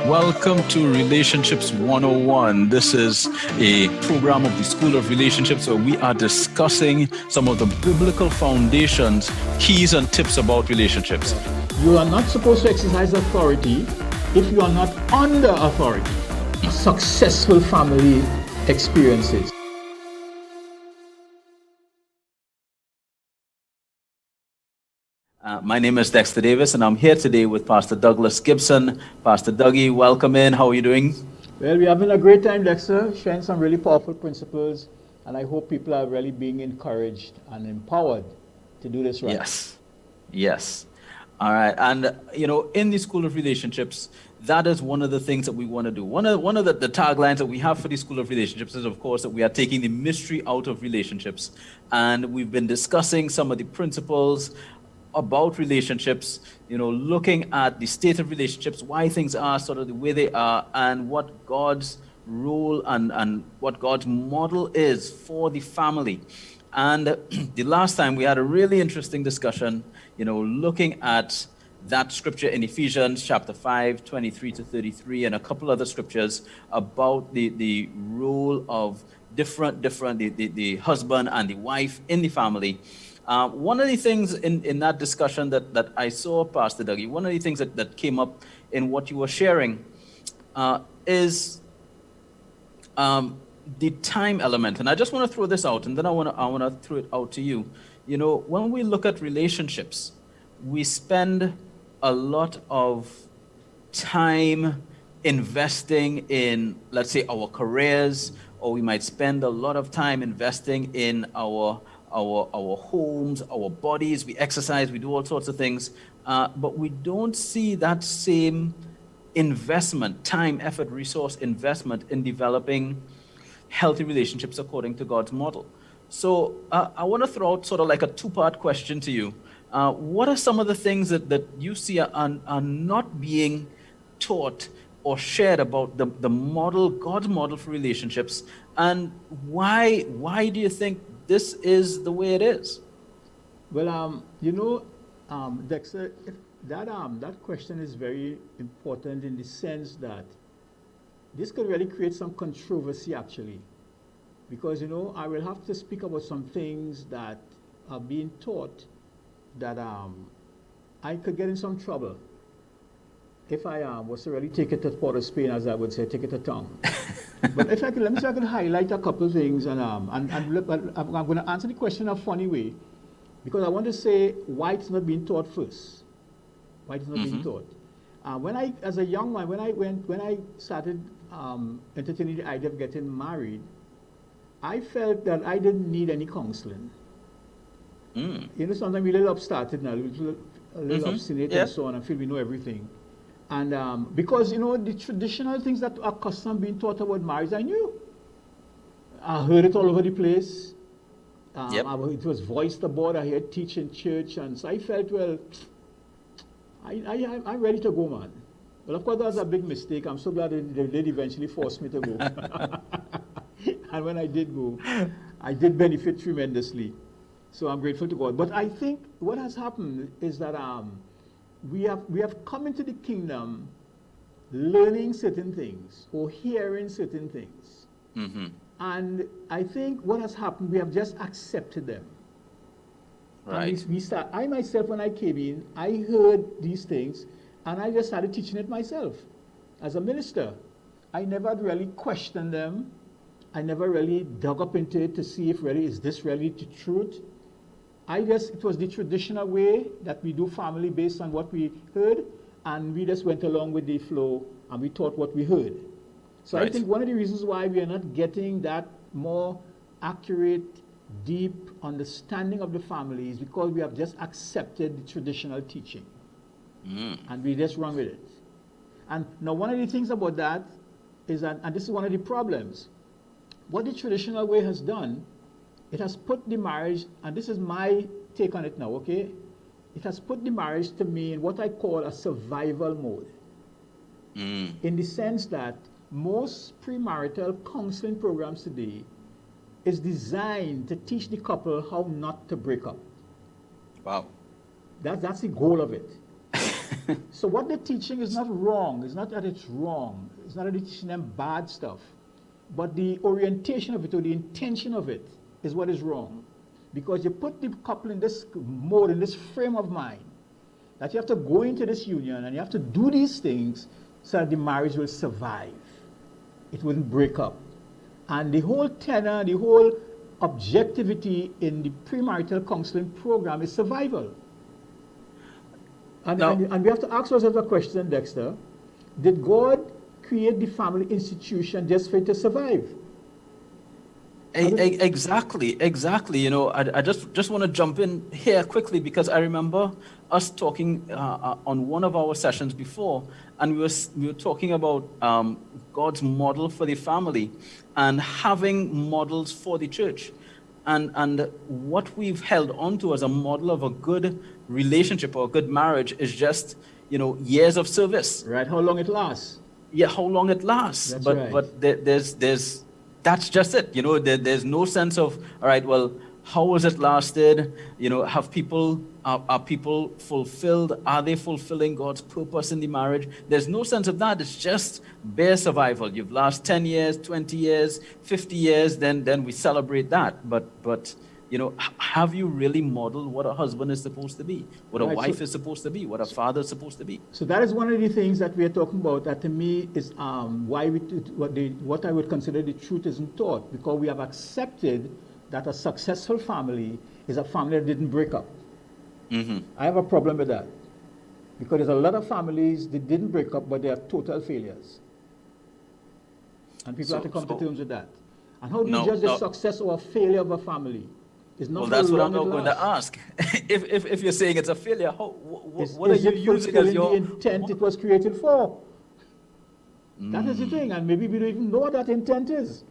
Welcome to Relationships 101. This is a program of the School of Relationships where we are discussing some of the biblical foundations, keys, and tips about relationships. You are not supposed to exercise authority if you are not under authority. Successful family experiences. My name is Dexter Davis, and I'm here today with Pastor Douglas Gibson. Pastor Dougie, welcome in. How are you doing? Well, we're having a great time, Dexter, sharing some really powerful principles, and I hope people are really being encouraged and empowered to do this right. Yes. All right. And, in the School of Relationships, that is one of the things that we want to do. One of the taglines that we have for the School of Relationships is, of course, that we are taking the mystery out of relationships. And we've been discussing some of the principles about relationships, looking at the state of relationships, why things are sort of the way they are, and what God's role and what God's model is for the family. And the last time we had a really interesting discussion, looking at that scripture in Ephesians chapter 5, 23 to 33, and a couple other scriptures about the role of the husband and the wife in the family. One of the things in that discussion that I saw, Pastor Dougie, one of the things that came up in what you were sharing is the time element. And I just want to throw this out, and then I want to throw it out to you. When we look at relationships, we spend a lot of time investing in, let's say, our careers, or we might spend a lot of time investing in our homes, our bodies. We exercise, we do all sorts of things, but we don't see that same investment, time, effort, resource investment in developing healthy relationships according to God's model. So I want to throw out sort of like a two-part question to you. What are some of the things that you see are not being taught or shared about the model, God's model for relationships, and why do you think this is the way it is? Well, Dexter, that question is very important in the sense that this could really create some controversy, actually, because I will have to speak about some things that are being taught that I could get in some trouble if I was to really take it to Port of Spain, as I would say, take it to tongue. But if I could, let me see if I can highlight a couple of things, and I'm going to answer the question in a funny way, because I want to say why it's not being taught first. Why it's not being taught. As a young man, when I started entertaining the idea of getting married, I felt that I didn't need any counseling. Sometimes we're a little upstarted now, a little obstinate and so on, and feel we know everything. And because, the traditional things that are custom being taught about marriage, I knew. I heard it all over the place. It was voiced about. I heard teach in church. And so I felt, well, I'm ready to go, man. Well, of course, that was a big mistake. I'm so glad they did eventually force me to go. And when I did go, I did benefit tremendously. So I'm grateful to God. But I think what has happened is that we have come into the kingdom learning certain things or hearing certain things. And I think what has happened, we have just accepted them. Right. And I myself, when I came in, I heard these things and I just started teaching it myself as a minister. I never really questioned them. I never really dug up into it to see if really, is this really the truth? It was the traditional way that we do family based on what we heard, and we just went along with the flow and we taught what we heard. So right. I think one of the reasons why we are not getting that more accurate, deep understanding of the family is because we have just accepted the traditional teaching. And we just run with it. And now one of the things about that is that, and this is one of the problems, what the traditional way has done, it has put the marriage, and this is my take on it now, okay? It has put the marriage to me in what I call a survival mode. In the sense that most premarital counseling programs today is designed to teach the couple how not to break up. Wow. That's the goal of it. So what they're teaching is not wrong. It's not that it's wrong. It's not that they're teaching them bad stuff. But the orientation of it or the intention of it is what is wrong. Because you put the couple in this mode, in this frame of mind, that you have to go into this union and you have to do these things so that the marriage will survive. It wouldn't break up. And the whole tenor, the whole objectivity in the premarital counseling program is survival. And we have to ask ourselves a question, Dexter. Did God create the family institution just for it to survive? Exactly. You know, I just want to jump in here quickly because I remember us talking on one of our sessions before, and we were talking about God's model for the family and having models for the church. And what we've held onto as a model of a good relationship or a good marriage is just, you know, years of service. Right, how long it lasts. Yeah, how long it lasts. That's but right. but there's that's just it. You know, there's no sense of, all right, well, how has it lasted? You know, are people fulfilled? Are they fulfilling God's purpose in the marriage? There's no sense of that. It's just bare survival. You've lasted 10 years, 20 years, 50 years, then we celebrate that. But you know, have you really modeled what a husband is supposed to be, what a wife is supposed to be, what a father is supposed to be? So that is one of the things that we are talking about. That to me is why what I would consider the truth isn't taught, because we have accepted that a successful family is a family that didn't break up. Mm-hmm. I have a problem with that, because there's a lot of families that didn't break up, but they are total failures, and people have to come to terms with that. And how do you judge the success or failure of a family? Well, that's what I'm not going to ask. If you're saying it's a failure, what are you using as your the intent it was created for? That is the thing, and maybe we don't even know what that intent is.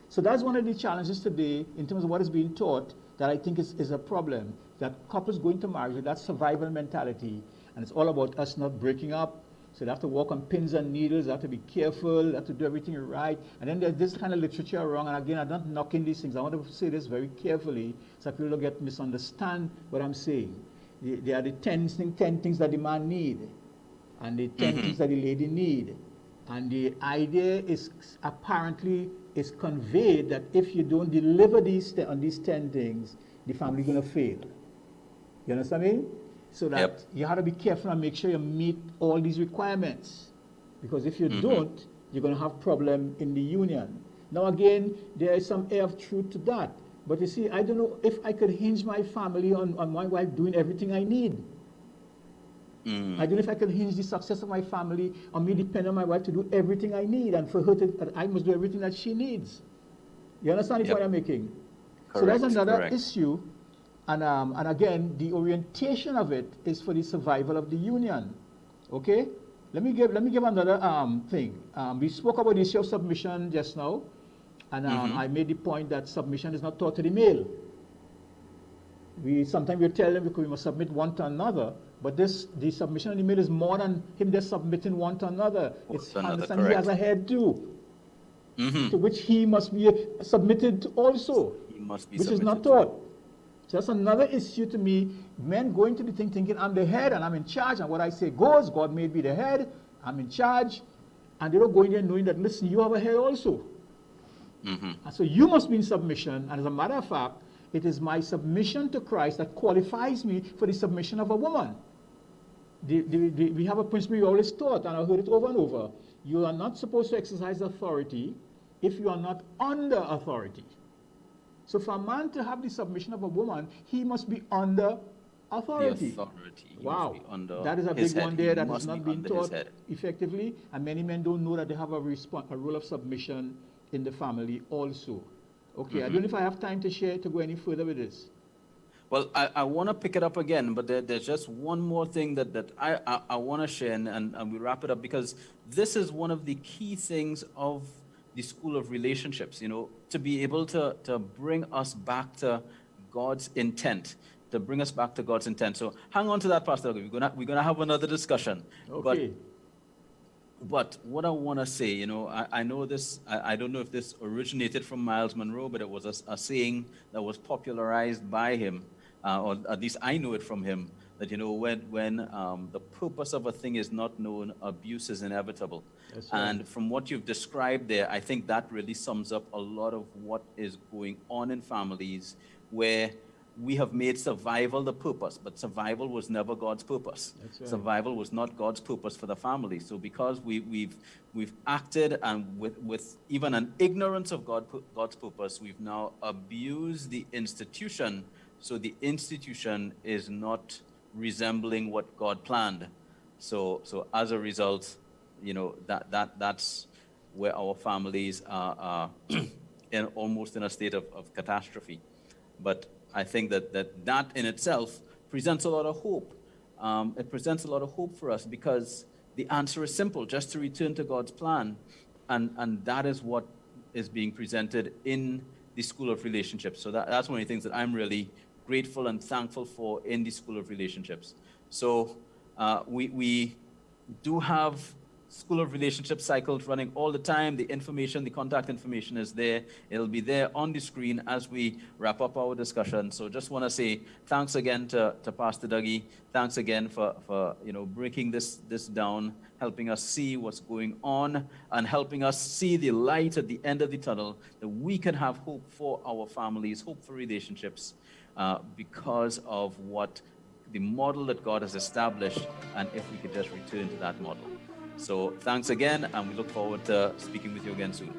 So that's one of the challenges today in terms of what is being taught that I think is a problem, that couples go into marriage with that survival mentality, and it's all about us not breaking up. So they have to walk on pins and needles, they have to be careful, they have to do everything right. And then there's this kind of literature around, and again, I'm not knocking these things. I want to say this very carefully so people don't get misunderstand what I'm saying. There are the 10 things that the man need, and the 10 things that the lady need. And the idea is apparently is conveyed that if you don't deliver on these 10 things, the family is going to fail. You understand me? So that you have to be careful and make sure you meet all these requirements. Because if you don't, you're going to have problem in the union. Now again, there is some air of truth to that. But you see, I don't know if I could hinge my family on my wife doing everything I need. I don't know if I could hinge the success of my family on me depending on my wife to do everything I need, and for her to, I must do everything that she needs. You understand the point I'm making? Correct, so that's another issue. And again, the orientation of it is for the survival of the union. Okay? Let me give another thing. We spoke about the issue of submission just now, and I made the point that submission is not taught to the male. Sometimes we tell them because we must submit one to another, but the submission of the male is more than him just submitting one to another. It's understanding he has a head too, to which he must be submitted to also, which is not taught. So that's another issue to me. Men going to the thing thinking I'm the head and I'm in charge, and what I say goes. God made me the head, I'm in charge, and they don't go in there knowing that, listen, you have a head also. And so you must be in submission, and as a matter of fact, it is my submission to Christ that qualifies me for the submission of a woman. We have a principle we always taught, and I've heard it over and over. You are not supposed to exercise authority if you are not under authority. So for a man to have the submission of a woman, he must be under authority. Wow, that is a big one there that is not being taught effectively, and many men don't know that they have a role of submission in the family also. Okay, I don't know if I have time to go any further with this. Well, I want to pick it up again, but there's just one more thing that I want to share, and we wrap it up, because this is one of the key things of the School of Relationships, you know, to be able to bring us back to God's intent, to bring us back to God's intent. So hang on to that, Pastor. We're gonna have another discussion. Okay. But what I want to say, you know, I know this, I don't know if this originated from Miles Monroe, but it was a saying that was popularized by him, or at least I know it from him, that, when the purpose of a thing is not known, abuse is inevitable. That's right. And from what you've described there, I think that really sums up a lot of what is going on in families where we have made survival the purpose, but survival was never God's purpose. That's right. Survival was not God's purpose for the family. So because we've acted and with even an ignorance of God's purpose, we've now abused the institution. So the institution is not resembling what God planned. So as a result, that's where our families are almost in a state of catastrophe. But I think that in itself presents a lot of hope. It presents a lot of hope for us because the answer is simple, just to return to God's plan. And that is what is being presented in the School of Relationships. So that's one of the things that I'm really grateful and thankful for in the School of Relationships. So we do have School of Relationships cycles running all the time. The information, the contact information is there. It'll be there on the screen as we wrap up our discussion. So just want to say thanks again to Pastor Dougie. Thanks again for breaking this down, helping us see what's going on, and helping us see the light at the end of the tunnel, that we can have hope for our families, hope for relationships, because of what the model that God has established, and if we could just return to that model. So thanks again, and we look forward to speaking with you again soon.